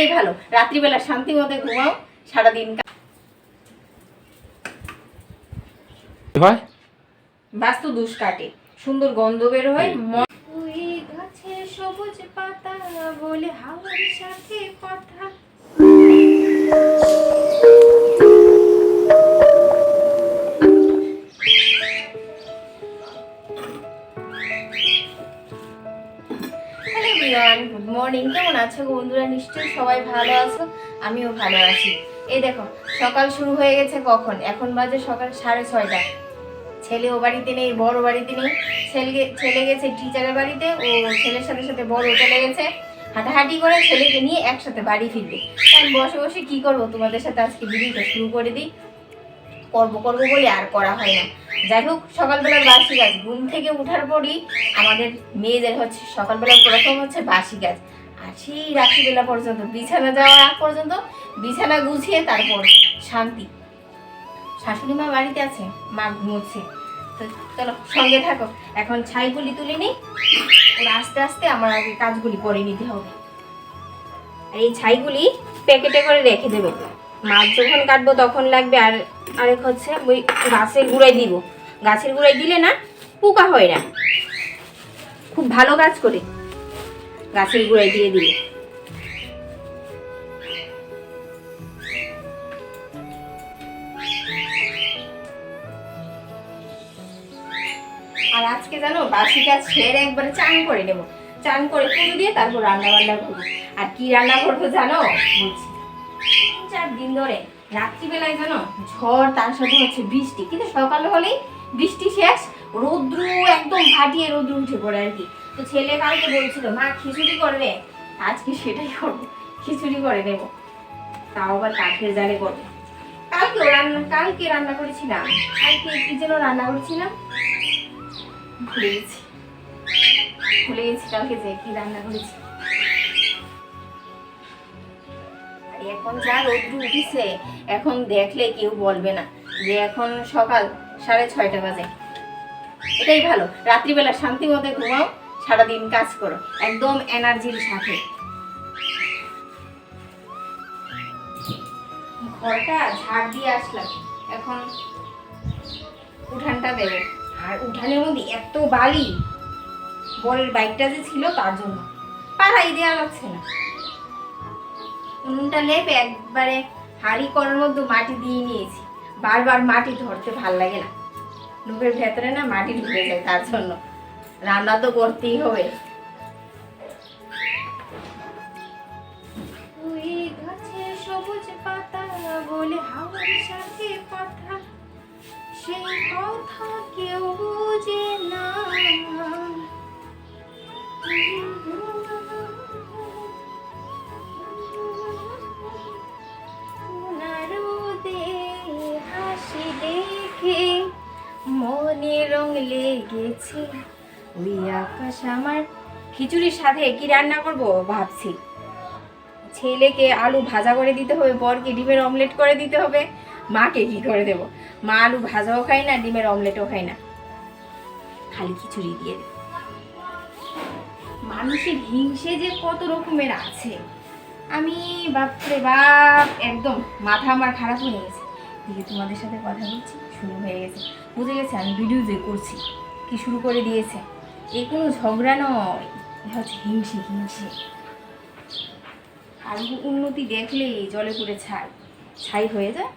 এটাই ভালো, রাত্রিবেলা শান্তি মতো ঘুমাও, সারাদিন বাস্তু দুষ কাটে, সুন্দর গন্ধ বের হয়। ওই গাছে সবুজ পাতা বলে হাওয়ার সাথে কথা। Hello everyone, good morning. কেমন আছো বন্ধুরা? নিশ্চয়ই সবাই ভালো আছো, আমিও ভালো আছি। এই দেখো সকাল শুরু হয়ে গেছে। কখন? এখন বাজে সকাল 6:30। ছেলেও বাড়িতে নেই, বড় বাড়িতে নেই। ছেলে গেছে টিচারের বাড়িতে, ও ছেলের সাথে সাথে বড় চলে গেছে। হাঁটাহাঁটি করে ছেলেকে নিয়ে একসাথে বাড়ি ফিরবে। তাই বসে বসে কি করবো, তোমাদের সাথে আজকে ভিডিওটা শুরু করে দিই। করবো বলে আর করা হয় না। যাই হোক, সকালবেলার বাসি কাজ, ঘুম থেকে উঠার পরই আমাদের মেয়েদের হচ্ছে সকালবেলা প্রথম হচ্ছে বাসি কাজ। আর সেই রাত্রিবেলা পর্যন্ত, বিছানা যাওয়ার আগ পর্যন্ত বিছানা গুছিয়ে তারপর শান্তি। শাশুড়ি মা বাড়িতে আছে, মা ঘুমোচ্ছে। তো চলো সঙ্গে থাকো। এখন ছাইগুলি তুলে নিই, ওরা আস্তে আস্তে আমার আগে কাজগুলি করে নিতে হবে। আর এই ছাইগুলি প্যাকেটে করে রেখে দেবে, মাছ যখন কাটবো তখন লাগবে। আর আরেক হচ্ছে ওই গাছের গুঁড়ায় দিব। গাছের গুঁড়ায় দিলে না পোকা হয় না, খুব ভালো কাজ করে গাছের গুঁড়ায় দিয়ে দিলে। আর আজকে জানো বাসি কাজ সেরে একবারে চান করে নেব। চান করে পুজো দিয়ে তারপর রান্না বান্না করবো। আর কি রান্না করবো জানো? বলছি, 3-4 দিন ধরে রাত্রিবেলায় জানো ঝড়, তার সাথে হচ্ছে বৃষ্টি, কিন্তু সকাল হলেই বৃষ্টি শেষ, রৌদ্র একদম ফাটিয়ে রৌদ্র উঠে পড়ে আর কি। তো ছেলে কালকে বলছিল মা খিচুড়ি করবে, আজকে সেটাই করবো, খিচুড়ি করে নেব। তাও আবার কাঠের জালে করবো। কালকে রান্না করেছিলাম। কালকে কি যেন রান্না করেছিলাম, ভুলে গেছি কালকে যে কি রান্না করেছি। এখন যা রৌদ্র উঠিছে, এখন দেখলে কেউ বলবে না যে এখন সকাল 6:30 বাজে। এটাই ভালো, রাত্রিবেলা শান্তি মতো ঘুমাও, সারাদিন কাজ করো একদম এনার্জির সাথে। ঘরটা ঝাড় দিয়ে আসলাম, এখন উঠানটা দেবো। আর উঠানের মধ্যে এত বালি, বরের বাইকটা যে ছিল তার জন্য পাড়াই দেওয়া যাচ্ছে না। উনুনটা লেপে একবারে হাঁড়ি করার মধ্যে মাটি দিয়ে নিয়েছি। বারবার মাটি ধরতে ভাল লাগে না, নুপের ভেতরে না মাটি ঢুকে যায়, তার জন্য রান্না তো করতেই হবে। ওই গাছে সবুজ পাতা বলে হাওয়ার সাথে কথা, সেই কথা কেউ বুঝে না। হাসি দেখে মনে রং লেগেছে ওই আকাশ আমার। খিচুড়ির সাথে কি রান্না করব ভাবছি। ছেলেকে আলু ভাজা করে দিতে হবে, বরকে ডিমের অমলেট করে দিতে হবে, মাকে কি করে দেব? মা আলু ভাজাও খায় না, ডিমের অমলেটও খায় না, খালি খিচুড়ি দিয়ে দেব। মানুষের হিংসে যে কত রকমের আছে, আমি বাপরে বাপ, একদম মাথা আমার খারাপ হয়ে গেছে। দিদি তোমাদের সাথে কথা বলছি, শুরু হয়ে গেছে, বুঝে গেছে আমি ভিডিও যে করছি, কি শুরু করে দিয়েছে। এ কোনো ঝগড়া নয়, হচ্ছে হিংসে। আর উন্নতি দেখলেই জলে পুড়ে ছাই হয়ে যায়।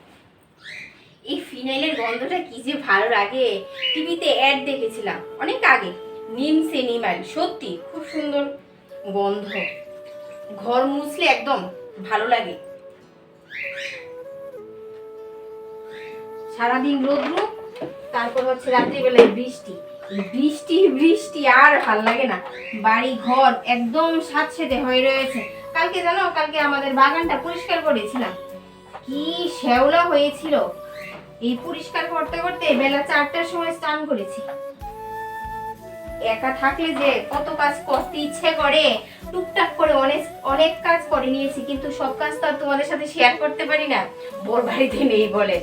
এই ফিনাইলের গন্ধটা কি যে ভালো লাগে। টিভিতে অ্যাড দেখেছিলাম অনেক আগে, নিম সে নিমাইল, সত্যি খুব সুন্দর গন্ধ, ঘর মুছলে একদম ভালো লাগে। সারাদিন রোদ্র, তারপর হচ্ছে রাত্রিবেলায় বৃষ্টি আর ভাল লাগে না। বাড়ি ঘর একদম স্যাঁতসেঁতে হয়ে রয়েছে। কালকে জানো, কালকে আমাদের বাগানটা পরিষ্কার করেছিলাম, কি শ্যাওলা হয়েছিল। এই পরিষ্কার করতে করতে বেলা 4টার সময় স্নান করেছি। একা থাকলে যে কত কাজ করতে ইচ্ছে করে, টুকটাক করে অনেক কাজ করে নিয়েছি, কিন্তু সব কাজ তো আর তোমাদের সাথে শেয়ার করতে পারি না, বোর বাড়িতে নেই বলে।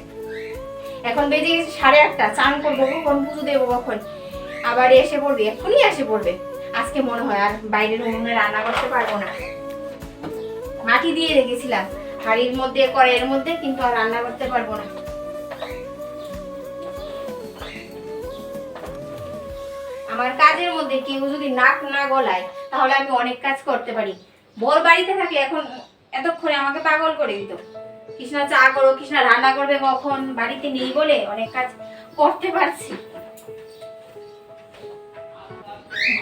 এখন বেজে গেছে 8:30, চান করবো কখন, পুজো দেবো কখন, আবার এসে পড়বে, এখনই এসে পড়বে। আজকে মনে হয় আর বাইরের উনুনে রান্না করতে পারবো না। মাটি দিয়ে রেখেছিলাম হাঁড়ির মধ্যে, কড়াইয়ের মধ্যে, কিন্তু আর রান্না করতে পারবো না। আমার কাজের মধ্যে কেউ যদি নাক না গলায় তাহলে আমি অনেক কাজ করতে পারি। বর বাড়িতে থাকে, এখন এতক্ষণে আমাকে পাগল করে দিত, কৃষ্ণা চা করো, কৃষ্ণা রান্না করবে কখন, বাড়িতে নেই বলে অনেক কাজ করতে পারছি।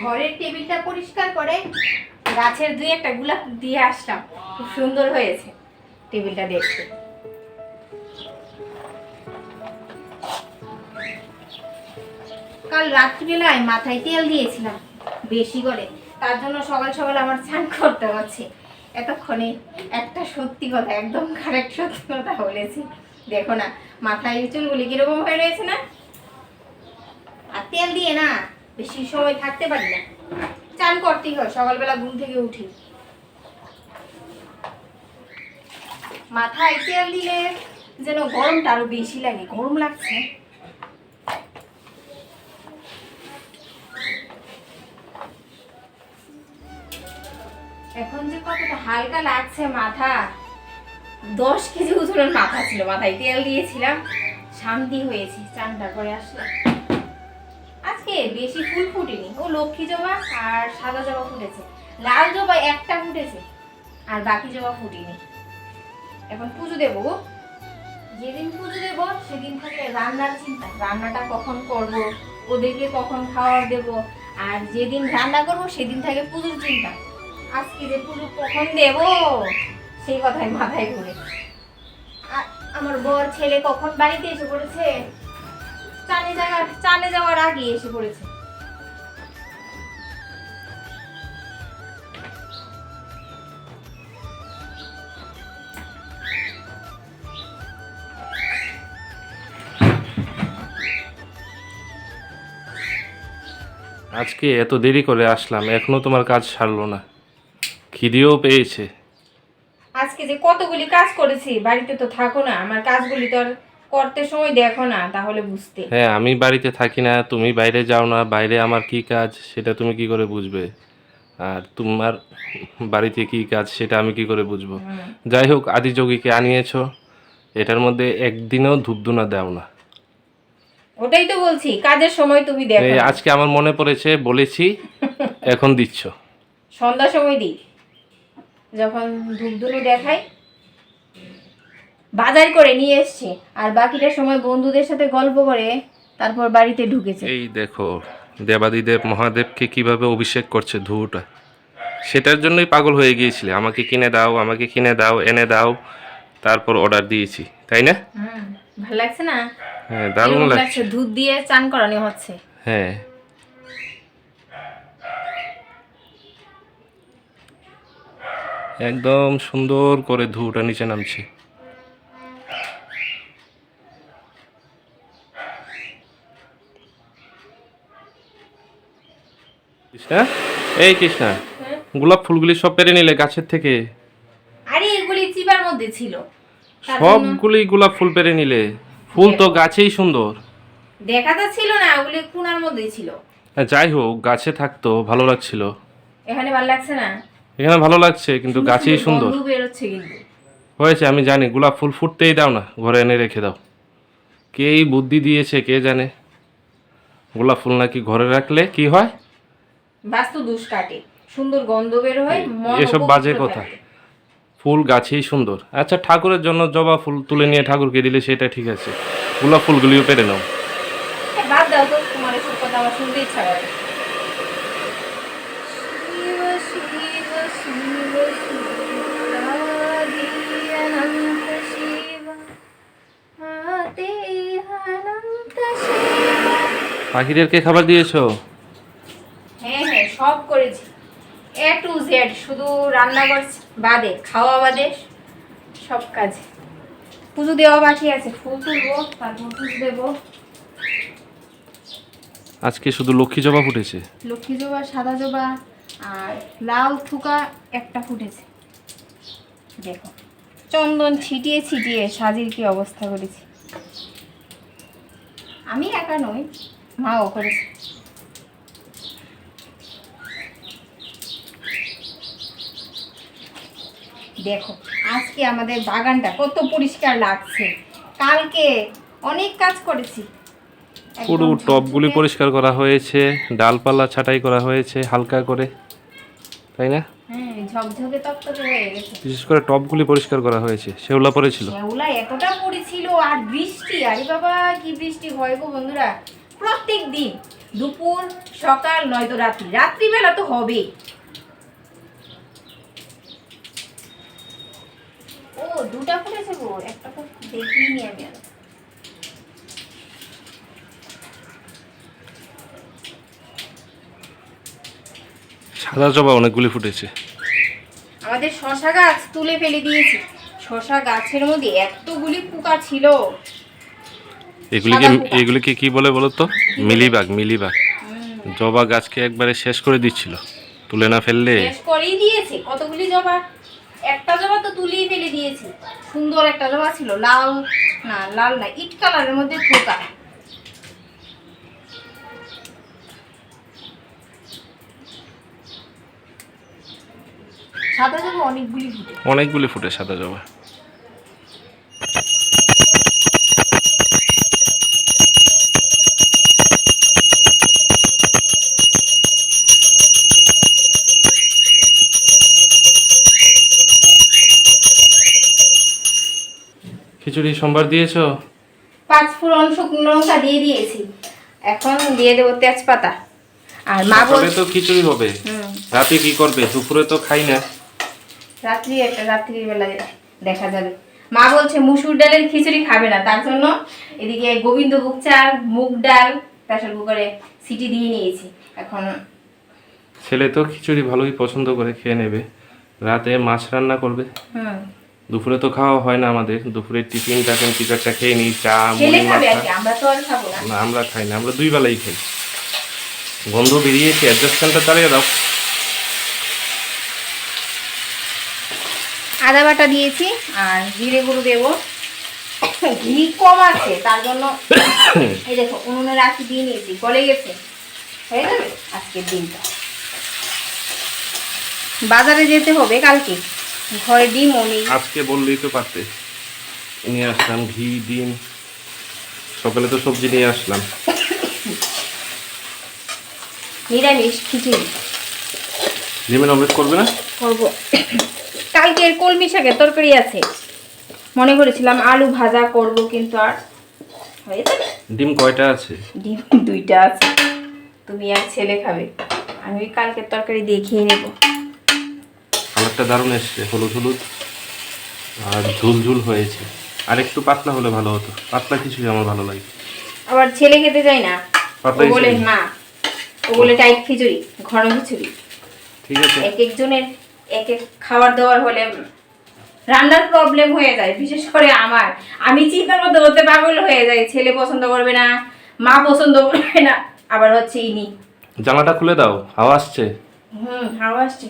ঘরের টেবিলটা পরিষ্কার করে গাছের 2-1টা গোলাপ দিয়ে আসলাম, খুব সুন্দর হয়েছে টেবিলটা দেখতে। কাল রাত্রিবেলায় মাথায় তেল দিয়েছিলাম বেশি করে, তার জন্য সকাল সকাল আমার স্নান করতে হচ্ছে। এতক্ষণে একটা সত্যি কথা, একদম কারেক্ট সত্যি কথা বলেছি। দেখো না মাথায় চুলগুলি কিরকম হয়ে রয়েছে না, আর তেল দিয়ে না বেশি সময় থাকতে পারি না, চান করতেই হয় সকালবেলা ঘুম থেকে উঠি। মাথায় তেল দিলে যেন গরমটা আরো বেশি লাগে, গরম লাগছে। এখন যে কতটা হালকা লাগছে মাথা, 10 কেজি ওজনের মাথা ছিল, মাথায় তেল দিয়েছিলাম, শান্তি হয়েছে, চানটা করে আসলাম। আজকে বেশি ফুল ফুটেনি, ও লক্ষ্মী জবা আর সাদা জবা ফুটেছে, লাল জবা একটা ফুটেছে, আর বাকি জবা ফুটেনি। এখন পুজো দেবো, যেদিন পুজো দেবো সেদিন থেকে রান্নার চিন্তা, রান্নাটা কখন করব, ওদেরকে কখন খাওয়ার দেব, আর যেদিন রান্না করবো সেদিন থেকে পুজোর চিন্তা, আজকে যে পুজো কখন দেব সেই কথাই মাথায় ঘুরে। আর আমার বর ছেলে কখন বাড়িতে এসে পড়েছে, চানে যাওয়ার আগে এসে পড়েছে। আজকে এত দেরি করে আসলাম, এখনো তোমার কাজ সারলো না, খিদেও পেয়েছে। আজকে যে কতগুলি কাজ করেছি, বাড়িতে তো থাকো না, আমার কাজগুলি তো আর করতে সময় দেখো না, তাহলে বুঝতে। হ্যাঁ, আমি বাড়িতে থাকি না, তুমি বাইরে যাও না, বাইরে আমার কি কাজ সেটা তুমি কি করে বুঝবে, আর তোমার বাড়িতে কি কাজ সেটা আমি কি করে বুঝবো। যাই হোক, আদিযোগীকে আনিয়েছো, এটার মধ্যে একদিনও ধূপধুনা দাও না। ওটাই তো বলছি, কাজের সময় তুমি দেখো এই না। আজকে আমার মনে পড়েছে, বলেছি, এখন দিচ্ছ। সন্ধ্যার সময় দিই, যখন ধূপধুনো দেখাই। বাজার করে নিয়ে এসছে, আর বাকিটা সময় বন্ধুদের সাথে গল্প করে তারপর বাড়িতে ঢুকেছে। এই দেখো দেবাদিদেব মহাদেবকে কিভাবে অভিষেক করছে ধূটা, সেটার জন্যই পাগল হয়ে গিয়েছিলে, আমাকে কিনে দাও, আমাকে কিনে দাও, এনে দাও, তারপর অর্ডার দিয়েছি, তাই না? ভালো লাগছে না? হ্যাঁ, দারুণ লাগছে। দুধ দিয়ে চান করানো হচ্ছে। হ্যাঁ, একদম সুন্দর করে ধূটা নিচে নামছে। কৃষ্ণা, এই কৃষ্ণা, গোলাপ ফুলগুলি সব পেরে নিলে গাছের থেকে? আরে এগুলি চিবার মধ্যে ছিল, সবগুলি গোলাপ ফুল পেরে নিলে? ফুল তো গাছেই সুন্দর। দেখা ছিল না, ওগুলি কোনার মধ্যেই ছিল। যাই হোক, গাছে থাকতো ভালো লাগছিল। এখানে ভালো লাগছে না? এখানে ভালো লাগছে, কিন্তু গাছেই সুন্দর গন্ধ বেরোচ্ছে কিন্তু। হয়েছে। আমি জানি, গোলাপ ফুল ফুটতেই দাও না, ঘরে এনে রেখে দাও। কে এই বুদ্ধি দিয়েছে কে জানে, গোলাপ ফুল নাকি ঘরে রাখলে কি হয়, বাস্তু দোষ কাটে, সুন্দর গন্ধ বের হয়, মন এসব বাজে কথা। ফুল গাছেই সুন্দর। আচ্ছা, ঠাকুরের জন্য জবা ফুল তুলে নিয়ে ঠাকুরকে দিলে সেটা ঠিক আছে, গোলাপ ফুলগুলিও পেরে নাও। বাদ দাও তো, তোমার এসব কথা আমার শুনতে ইচ্ছা করে। শিব শিব শিব শিব আদি অনন্ত শিব আদি অনন্ত শিব। পাখিদেরকে খাবার দিয়েছো? হ্যাঁ হ্যাঁ, সব করেছি, A to Z, শুধু রান্নাঘর বাদে, খাওয়া বাদে সব কাজ। পুজো দেওয়া বাকি আছে, ফুল তুলবো, তারপর পুজো দেবো। আজকে শুধু লক্ষ্মী জবা ফুটেছে? লক্ষ্মী জবা, সাদা জবা আর লাল থুকা একটা ফুটেছে। দেখো, চন্দন ছিটিয়ে ছিটিয়ে সাজির কি অবস্থা করেছি। আমি একা নই, মাও করেছে। দেখো আজকে আমাদের বাগানটা কত পরিষ্কার লাগছে। কালকে অনেক কাজ করেছি। পুরো একদম টবগুলি ঝকঝকে। পরিষ্কার করা হয়েছে, ডালপালা ছাঁটাই করা হয়েছে হালকা করে, তাই না? হ্যাঁ, ঝকঝকে তকতকে হয়ে গেছে। বিশেষ করে টবগুলি পরিষ্কার করা হয়েছে, শেওলা পড়েছিল। শ্যাওলা এতটা পড়েছিল, আর বৃষ্টি, আরে বাবা কি বৃষ্টি হয় গো বন্ধুরা, প্রত্যেক দিন দুপুর সকাল নয়তো রাত্রি, রাত্রিবেলা তো হবে। ও দুটা পড়েছে গো, একটা তো দেখিনি আমি আর। সাদা জবা অনেকগুলি ফুটেছে। আমাদের শশা গাছ তুলে ফেলে দিয়েছি। শশা গাছের মধ্যে এতগুলি পোকা ছিল। এগুলিকে সাদা পোকা। এগুলিকে কি বলে বলো তো? Mealybug, mealybug. হুম, জবা গাছকে একবারে শেষ করে দিচ্ছিল, তুলে না ফেললে। শেষ করেই দিয়েছে কতগুলি জবা। একটা জবা তো তুলেই ফেলে দিয়েছি। সুন্দর একটা জবা ছিল, লাল না, লাল না, ইট কালারের মধ্যে পোকা। সাদা জবা অনেকগুলি ফুটে। অনেকগুলি ফুটে সাদা জবা। খিচুড়ি সোমবার দিয়েছো? 5 ফোড়ন শুকনো লঙ্কা দিয়ে দিয়েছি। এখন দিয়ে দেবো তেজপাতা। আর মা সকালে বল তো খিচুড়ি হবে, রাতে কি করবে? দুপুরে তো খাই না। রাত্রির বেলায় দেখা যাবে। মা বলছে মুসুর ডালের খিচুড়ি খাবে না, তার জন্য এদিকে গোবিন্দভোগ চাল, মুগ ডাল প্রেসার কুকারে সিটি দিয়ে নিয়েছি। এখন ছেলে তো খিচুড়ি ভালোই পছন্দ করে, খেয়ে নেবে। রাতে মাছ রান্না করবে। হুম, দুপুরে তো খাওয়া হয় না আমাদের, দুপুরে টিফিন টাফিন কিছু একটা খেয়ে নিই, চা ছেলে মুড়ি খাবে আর মাখা। কি, আমরা তো আর খাবো না। না, আমরা খাই না, আমরা দুই বেলাই খাই। গন্ধ বেরিয়েছে, অ্যাডজাস্টমেন্টটা চালিয়ে দাও। আদা বাটা দিয়েছি আর জিরে গুঁড়ো দেবো। ঘি কম আছে তার জন্য এই দেখো উনুনে রাখি দিয়ে নিয়েছি, গলে গেছে, হয়ে যাবে আজকের দিনটা। বাজারে যেতে হবে কালকে, ঘরে ডিমও নেই। আজকে বললেই তো পারতে, নিয়ে আসলাম ঘি, ডিম। সকালে তো সবজি নিয়ে আসলাম। নিরামিষ খিচুড়ি ডিমের অমলেট করবে না? করবো। কালকের কলমি শাকের তরকারি আছে, মনে করেছিলাম আলু ভাজা করব, কিন্তু আর হয়ে যাবে। ডিম কয়টা আছে? ডিম 2টা আছে, তুমি আর ছেলে খাবে, আমি ওই কালকের তরকারি দিয়ে খেয়ে নেবো। কালারটা দারুণ এসছে, হলুদ হলুদ আর ঝুল ঝুল হয়েছে। আর একটু পাতলা হলে ভালো হতো, পাতলা খিচুড়ি আমার ভালো লাগে। আবার ছেলে খেতে চায় না, ও পাতলা বলে খিচুড়ি? না, ও বলে টাইট খিচুড়ি, ঘন খিচুড়ি। ঠিক আছে। এক একজনের এক এক খাবার দাবার হলে রান্নার প্রবলেম হয়ে যায়, বিশেষ করে আমার। আমি চিন্তার মধ্যে হতে পাগল হয়ে যাই, ছেলে পছন্দ করবে না, মা পছন্দ করবে না, আবার হচ্ছে ইনি। জানালাটা খুলে দাও, হাওয়া আসছে। হাওয়া আসছে।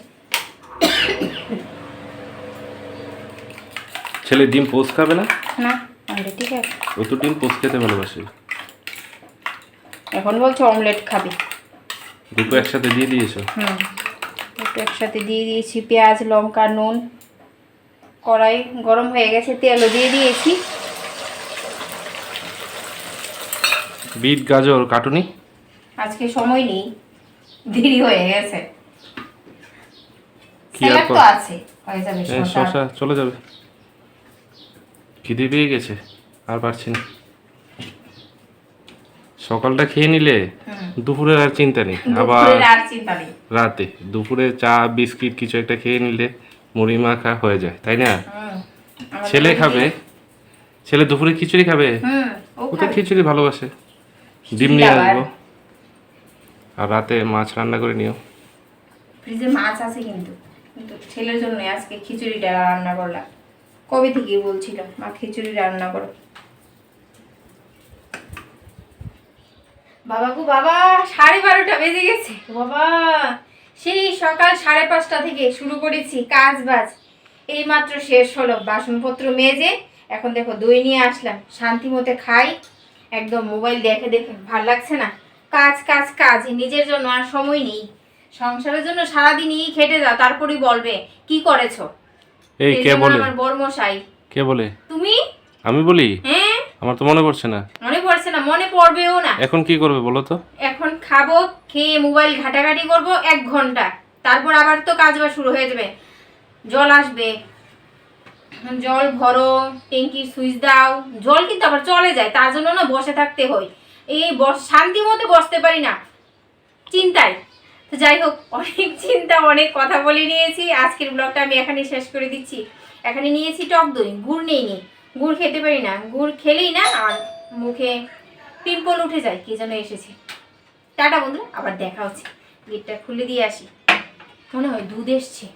ছেলে ডিম পোস্ট খাবে না? না তাহলে ঠিক আছে। ও তো ডিম পোস্ট খেতে ভালোবাসে। এখন বলছে অমলেট খাবে। দুটো একসাথে দিয়ে দিয়েছো? একটু একসাথে দিয়ে দিয়েছি, পেঁয়াজ লঙ্কা নুন। কড়াই গরম হয়ে গেছে, তেলও দিয়ে দিয়েছি। বিট গাজর কাটুনি? আজকে সময় নেই, দেরি হয়ে গেছে। কি আর স্যালাড তো কর- আছে, হয়ে যাবে। শসা চলে যাবে। খিদে পেয়ে গেছে, আর পারছি না। সকালটা খেয়ে নিলে দুপুরের আর চিন্তা নেই। আবার দুপুরের আর চিন্তা নেই। রাতে দুপুরে চা বিস্কিট কিছু একটা খেয়ে নিলে মুড়ি মাখা হয়ে যায়, তাই না? আমাদের ছেলে বাড়িতে- খাবে, ছেলে দুপুরে খিচুড়ি খাবে। ও ও তো খাবে। খিচুড়ি ভালোবাসে। ডিম নিয়ে আসবো, আর রাতে মাছ রান্না করে নিও। ফ্রিজে মাছ আছে কিন্তু, কিন্তু ছেলের জন্য আজকে খিচুড়িটা রান্না করলাম। কবে থেকে বলছিল মা খিচুড়ি রান্না করো। বাবা গো বাবা, 12:30 বেজে গেছে বাবা। সেই সকাল 5:30 থেকে শুরু করেছি কাজ বাজ, এই মাত্র শেষ হলো। বাসনপত্র মেজে এখন দেখো দই নিয়ে আসলাম, শান্তি মতে খাই। একদম মোবাইল দেখে দেখে ভাল লাগছে না। কাজ কাজ কাজ, নিজের জন্য আর সময় নেই। সংসারের জন্য সারাদিনই খেটে যাও, তারপরেই বলবে কি করেছো। এই কে বলে? আমার বড়মশাই। কে বলে? তুমি? আমি বলি? হ্যাঁ। আমার তো মনে পড়ছে না। মনে পড়ছে না, মনে পড়বেও না। এখন কি করবে বলো তো? এখন খাবো, খেয়ে মোবাইল ঘাটাঘাটি করব 1 ঘন্টা, তারপর আবার তো কাজ বাজ শুরু হয়ে যাবে। জল আসবে, জল ভরো, ট্যাঙ্কির সুইচ দাও। জল কিন্তু আবার চলে যায়, তার জন্য না বসে থাকতে হয়। এই শান্তি মতো বসতে পারি না, চিন্তায়। তো যাই হোক, অনেক চিন্তা, অনেক কথা বলে নিয়েছি। আজকের ব্লগটা আমি এখানে শেষ করে দিচ্ছি। এখানে নিয়েছি টক দই, গুড় নেইনি, গুড় খেতে পারি না। গুড় খেলেই না আর মুখে পিম্পল উঠে যায়, কি যেন এসেছে। টাটা বন্ধু, আবার দেখা হচ্ছে। গেটটা খুলে দিয়ে আসি, মনে হয় দুধ এসছে।